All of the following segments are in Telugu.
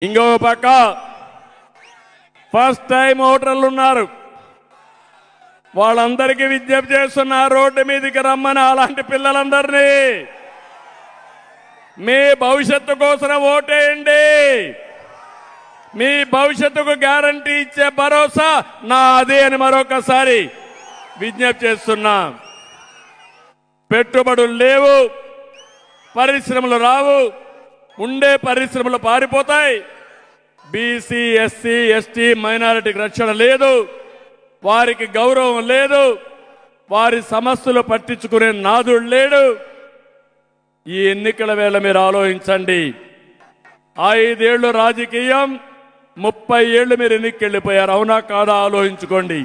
ఇంకో పక్క ఫస్ట్ టైం ఓటర్లు ఉన్నారు. వాళ్ళందరికీ విజ్ఞప్తి చేస్తున్నా, రోడ్డు మీదకి రమ్మని అలాంటి పిల్లలందరినీ. మీ భవిష్యత్తు కోసం ఓటేయండి. మీ భవిష్యత్తుకు గ్యారంటీ ఇచ్చే భరోసా నాదే అని మరొకసారి విజ్ఞప్తి చేస్తున్నా. పెట్టుబడులు లేవు, పరిశ్రమలు రావు, ఉండే పరిశ్రమలు పారిపోతాయి. బీసీ, ఎస్సీ, ఎస్టీ, మైనారిటీకి రక్షణ లేదు, వారికి గౌరవం లేదు, వారి సమస్యలు పట్టించుకునే నాదుడు లేడు. ఈ ఎన్నికల వేళ మీరు ఆలోచించండి. 5 ఏళ్లు రాజకీయం, 30 ఏళ్లు మీరు ఎన్నికకి వెళ్ళిపోయారు. అవునా కాదా ఆలోచించుకోండి.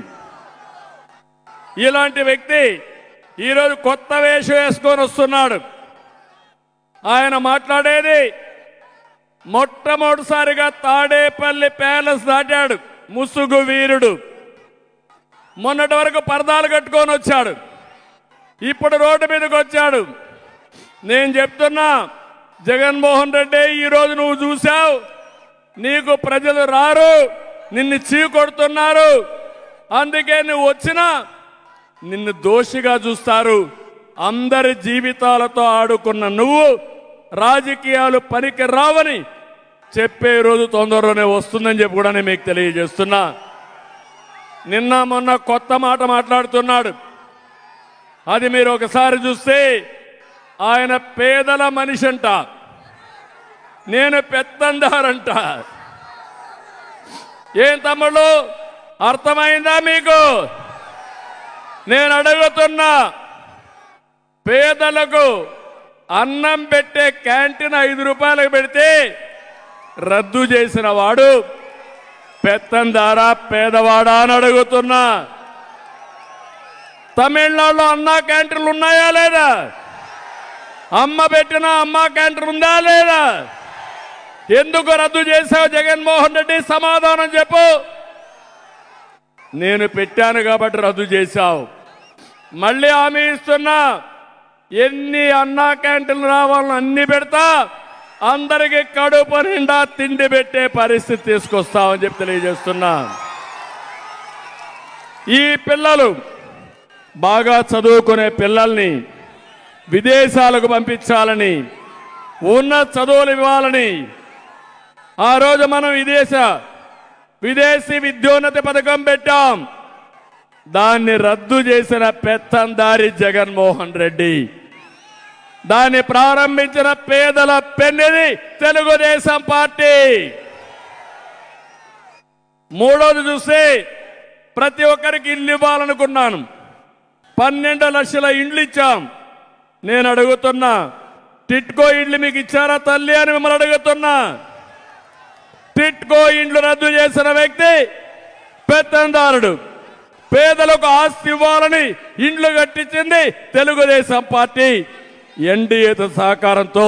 ఇలాంటి వ్యక్తి ఈరోజు కొత్త వేషం వేసుకొని వస్తున్నాడు. ఆయన మాట్లాడేది మొట్టమొదటిసారిగా తాడేపల్లి ప్యాలెస్ దాటాడు. ముసుగు వీరుడు. మొన్నటి వరకు పరదాలు కట్టుకొని వచ్చాడు, ఇప్పుడు రోడ్డు మీదకి వచ్చాడు. నేను చెప్తున్నా, జగన్మోహన్ రెడ్డి ఈరోజు నువ్వు చూశావు, నీకు ప్రజలు రారు, నిన్ను చీకొడుతున్నారు. అందుకే నువ్వు వచ్చినా నిన్ను దోషిగా చూస్తారు. అందరి జీవితాలతో ఆడుకున్న నువ్వు రాజకీయాలు పనికి రావని చెప్పే రోజు తొందరలోనే వస్తుందని చెప్పి కూడా నేను మీకు తెలియజేస్తున్నా. నిన్న మొన్న కొత్త మాట మాట్లాడుతున్నాడు. అది మీరు ఒకసారి చూస్తే ఆయన పేదల మనిషి అంట, నేను పెత్తందారంట. ఏం తమ్ముళ్ళు, అర్థమైందా మీకు? నేను అడుగుతున్నా, పేదలకు అన్నం పెట్టే క్యాంటీన్ 5 రూపాయలకు పెడితే రద్దు చేసిన వాడు పెత్తందారా పేదవాడా అని అడుగుతున్నా. తమిళనాడులో అన్నా క్యాంటీన్లు ఉన్నాయా లేదా? అమ్మ పెట్టిన అమ్మ క్యాంటీన్ ఉందా లేదా? ఎందుకు రద్దు చేశావు జగన్మోహన్ రెడ్డి? సమాధానం చెప్పు. నేను పెట్టాను కాబట్టి రద్దు చేశావు. మళ్ళీ హామీ ఇస్తున్నా, ఎన్ని అన్నా క్యాంటీన్లు రావాలని అన్ని పెడతా, అందరికి కడుపు నిండా తిండి పెట్టే పరిస్థితి తీసుకొస్తామని చెప్పి తెలియజేస్తున్నా. ఈ పిల్లలు బాగా చదువుకునే పిల్లల్ని విదేశాలకు పంపించాలని, ఉన్నత చదువులు ఇవ్వాలని ఆ రోజు మనం విదేశీ విద్యోన్నతి పథకం పెట్టాం. దాన్ని రద్దు చేసిన పెత్తందారి జగన్మోహన్ రెడ్డి. దాన్ని ప్రారంభించిన పేదల పెన్నిది తెలుగుదేశం పార్టీ. మూడోది చూస్తే ప్రతి ఒక్కరికి ఇల్లు ఇవ్వాలనుకున్నాను. 12 లక్షల ఇండ్లు ఇచ్చాం. నేను అడుగుతున్నా, టిట్కో ఇండ్లు మీకు ఇచ్చారా తల్లి అని మిమ్మల్ని అడుగుతున్నా. టిట్కో ఇండ్లు రద్దు చేసిన వ్యక్తి పెత్తందారుడు. పేదలకు ఆస్తి ఇవ్వాలని ఇండ్లు కట్టించింది తెలుగుదేశం పార్టీ. ఎన్డీఏతో సహకారంతో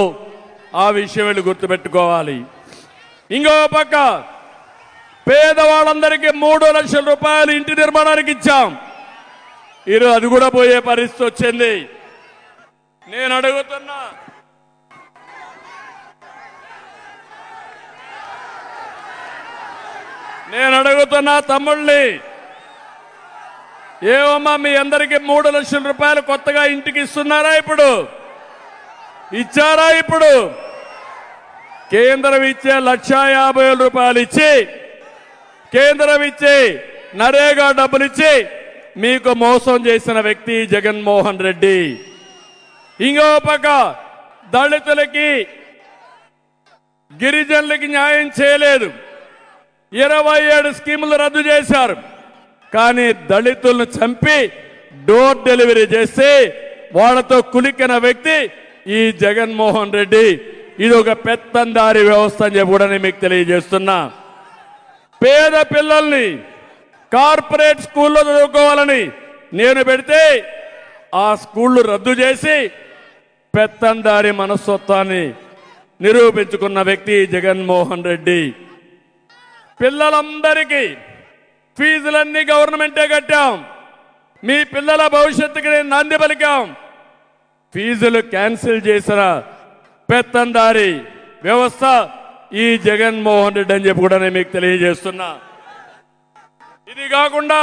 ఆ విషయం వెళ్ళి గుర్తుపెట్టుకోవాలి. ఇంకో పక్క పేదవాళ్ళందరికీ 3 లక్షల రూపాయలు ఇంటి నిర్మాణానికి ఇచ్చాం. ఈరోజు అది కూడా పోయే పరిస్థితి వచ్చింది. నేను అడుగుతున్నా తమ్ముళ్ళని, ఏమమ్మా మీ అందరికీ 3 లక్షల రూపాయలు కొత్తగా ఇంటికి ఇస్తున్నారా? ఇప్పుడు ఇచ్చారా? ఇప్పుడు కేంద్రం ఇచ్చే 1,50,000 రూపాయలు ఇచ్చి, కేంద్రం ఇచ్చే నరేగా డబ్బులు ఇచ్చి మీకు మోసం చేసిన వ్యక్తి జగన్మోహన్ రెడ్డి. ఇంకో పక్క దళితులకి, గిరిజనులకి న్యాయం చేయలేదు. 27 స్కీములు రద్దు చేశారు. కానీ దళితులను చంపి డోర్ డెలివరీ చేసి వాళ్ళతో కులికిన వ్యక్తి ఈ జగన్మోహన్ రెడ్డి. ఇది ఒక పెత్తందారి వ్యవస్థ అని చెప్పి కూడా నేను మీకు తెలియజేస్తున్నా. పేద పిల్లల్ని కార్పొరేట్ స్కూల్లో చదువుకోవాలని నేను పెడితే ఆ స్కూళ్లు రద్దు చేసి పెత్తందారి మనస్తత్వాన్ని నిరూపించుకున్న వ్యక్తి జగన్మోహన్ రెడ్డి. పిల్లలందరికీ ఫీజులన్నీ గవర్నమెంటే కట్టాం. మీ పిల్లల భవిష్యత్తుకి నేను నాంది పలికాం. ఫీజులు క్యాన్సిల్ చేసిన పెత్తందారి వ్యవస్థ ఈ జగన్మోహన్ రెడ్డి అని చెప్పి కూడా నేను మీకు తెలియజేస్తున్నా. ఇది కాకుండా